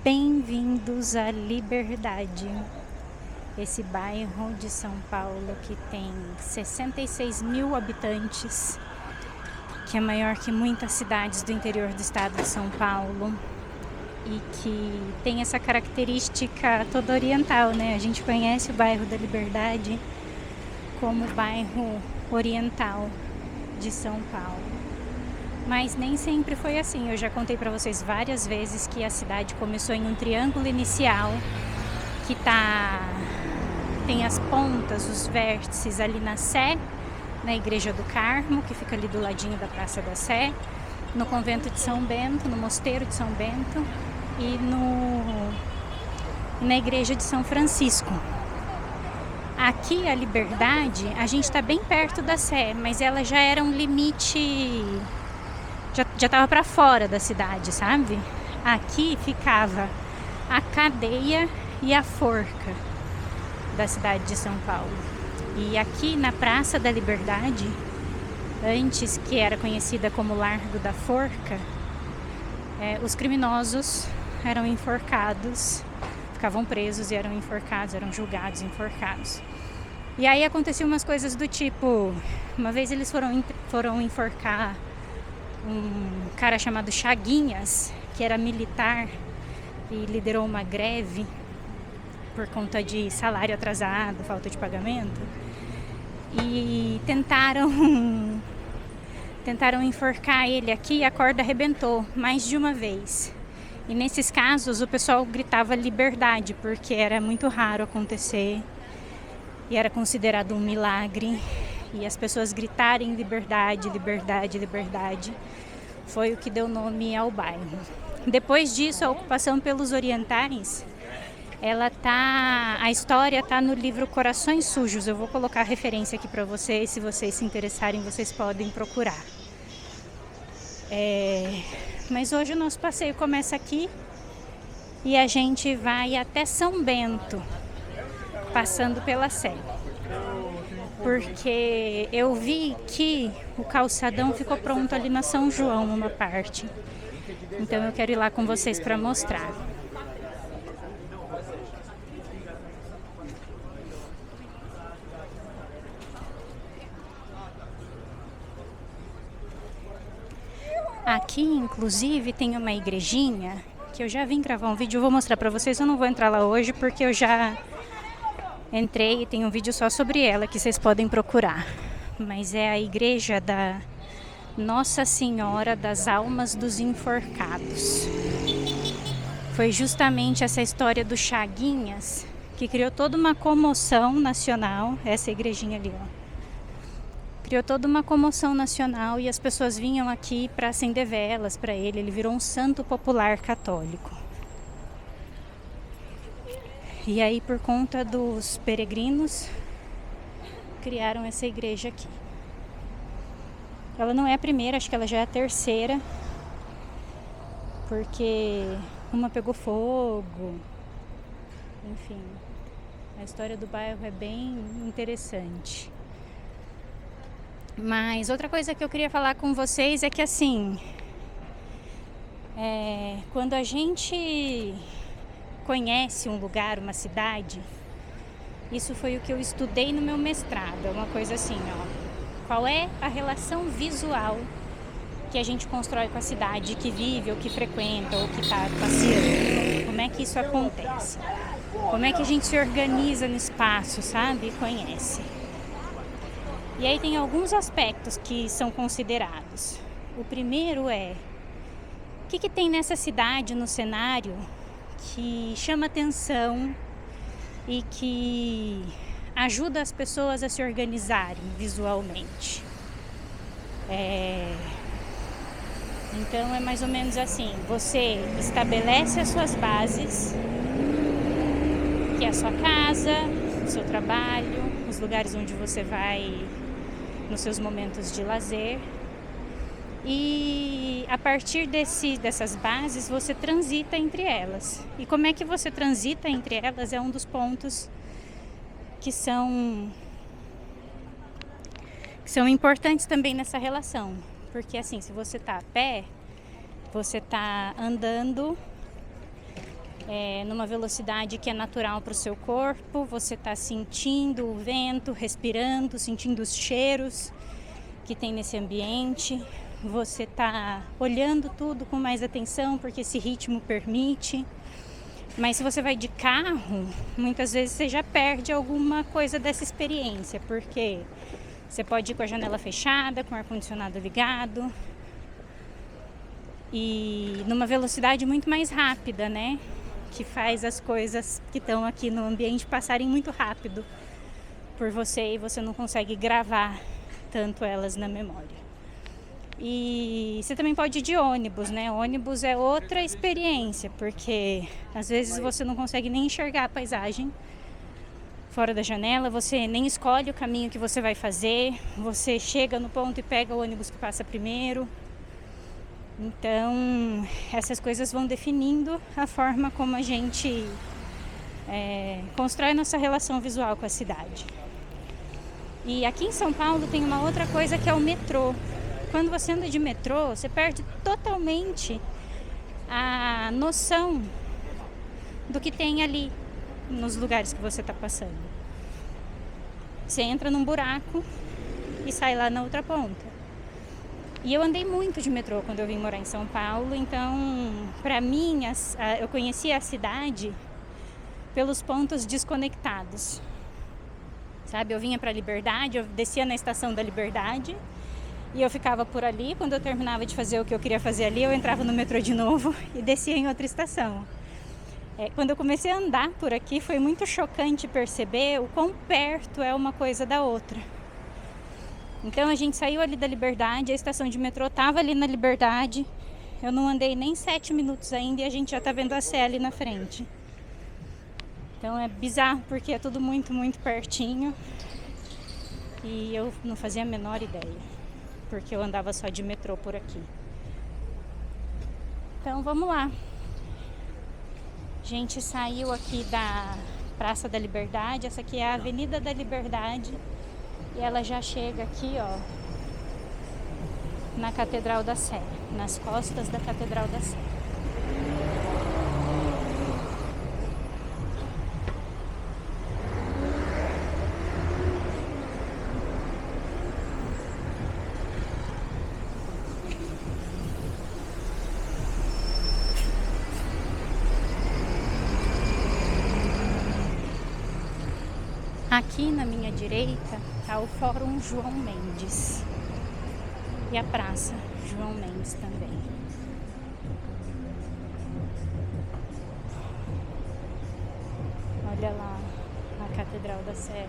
Bem-vindos à Liberdade, esse bairro de São Paulo que tem 66 mil habitantes, que é maior que muitas cidades do interior do estado de São Paulo e que tem essa característica toda oriental, né? A gente conhece o bairro da Liberdade como bairro oriental de São Paulo. Mas nem sempre foi assim. Eu já contei para vocês várias vezes que a cidade começou em um triângulo inicial que tem as pontas, os vértices ali na Sé, na Igreja do Carmo, que fica ali do ladinho da Praça da Sé, no convento de São Bento, no mosteiro de São Bento e na Igreja de São Francisco. Aqui a Liberdade, a gente está bem perto da Sé, mas ela já era um limite, já estava para fora da cidade, sabe? Aqui ficava a cadeia e a forca da cidade de São Paulo. E aqui na Praça da Liberdade, antes que era conhecida como Largo da Forca, os criminosos eram enforcados, ficavam presos e eram enforcados, eram julgados e enforcados. E aí aconteciam umas coisas do tipo, uma vez eles foram enforcar um cara chamado Chaguinhas, que era militar e liderou uma greve por conta de salário atrasado, falta de pagamento, e tentaram enforcar ele aqui e a corda arrebentou mais de uma vez. E nesses casos o pessoal gritava liberdade, porque era muito raro acontecer e era considerado um milagre. E as pessoas gritarem liberdade, liberdade, liberdade foi o que deu nome ao bairro. Depois disso, a ocupação pelos orientais, a história está no livro Corações Sujos. Eu vou colocar a referência aqui para vocês, se vocês se interessarem, vocês podem procurar. Mas hoje o nosso passeio começa aqui e a gente vai até São Bento, passando pela Sé. Porque eu vi que o calçadão ficou pronto ali na São João, uma parte. Então eu quero ir lá com vocês para mostrar. Aqui, inclusive, tem uma igrejinha que eu já vim gravar um vídeo, eu vou mostrar para vocês. Eu não vou entrar lá hoje porque eu já entrei e tem um vídeo só sobre ela que vocês podem procurar. Mas é a igreja da Nossa Senhora das Almas dos Enforcados. Foi justamente essa história do Chaguinhas que criou toda uma comoção nacional. Essa igrejinha ali, ó. Criou toda uma comoção nacional e as pessoas vinham aqui para acender velas para ele. Ele virou um santo popular católico. E aí, por conta dos peregrinos, criaram essa igreja aqui. Ela não é a primeira, acho que ela já é a terceira, porque uma pegou fogo. Enfim, a história do bairro é bem interessante. Mas outra coisa que eu queria falar com vocês é que, assim, quando a gente conhece um lugar, uma cidade, isso foi o que eu estudei no meu mestrado, é uma coisa assim, ó, qual é a relação visual que a gente constrói com a cidade que vive, ou que frequenta, ou que está passeando, como é que isso acontece, como é que a gente se organiza no espaço, sabe, e conhece. E aí tem alguns aspectos que são considerados. O primeiro é, o que tem nessa cidade, no cenário, que chama atenção e que ajuda as pessoas a se organizarem visualmente. Então é mais ou menos assim, você estabelece as suas bases, que é a sua casa, o seu trabalho, os lugares onde você vai nos seus momentos de lazer. E a partir dessas bases você transita entre elas. E como é que você transita entre elas é um dos pontos que são importantes também nessa relação. Porque assim, se você está a pé, você está andando numa velocidade que é natural para o seu corpo. Você está sentindo o vento, respirando, sentindo os cheiros que tem nesse ambiente. Você está olhando tudo com mais atenção porque esse ritmo permite. Mas se você vai de carro, muitas vezes você já perde alguma coisa dessa experiência, porque você pode ir com a janela fechada, com o ar-condicionado ligado e numa velocidade muito mais rápida, né? Que faz as coisas que estão aqui no ambiente passarem muito rápido por você e você não consegue gravar tanto elas na memória. E você também pode ir de ônibus, né? Ônibus é outra experiência, porque às vezes você não consegue nem enxergar a paisagem fora da janela, você nem escolhe o caminho que você vai fazer, você chega no ponto e pega o ônibus que passa primeiro. Então, essas coisas vão definindo a forma como a gente constrói nossa relação visual com a cidade. E aqui em São Paulo tem uma outra coisa que é o metrô. Quando você anda de metrô, você perde totalmente a noção do que tem ali nos lugares que você está passando. Você entra num buraco e sai lá na outra ponta. E eu andei muito de metrô quando eu vim morar em São Paulo, então, para mim, eu conhecia a cidade pelos pontos desconectados. Sabe, eu vinha para a Liberdade, eu descia na estação da Liberdade e eu ficava por ali. Quando eu terminava de fazer o que eu queria fazer ali, eu entrava no metrô de novo e descia em outra estação. Quando eu comecei a andar por aqui, foi muito chocante perceber o quão perto é uma coisa da outra. Então a gente saiu ali da Liberdade, a estação de metrô estava ali na Liberdade. Eu não andei nem 7 minutos ainda e a gente já está vendo a Sé ali na frente. Então é bizarro porque é tudo muito, muito pertinho. E eu não fazia a menor ideia, porque eu andava só de metrô por aqui. Então vamos lá. A gente saiu aqui da Praça da Liberdade, essa aqui é a Avenida da Liberdade. E ela já chega aqui, ó, na Catedral da Sé, nas costas da Catedral da Sé. Aqui na minha direita está o Fórum João Mendes e a Praça João Mendes também. Olha lá a Catedral da Sé.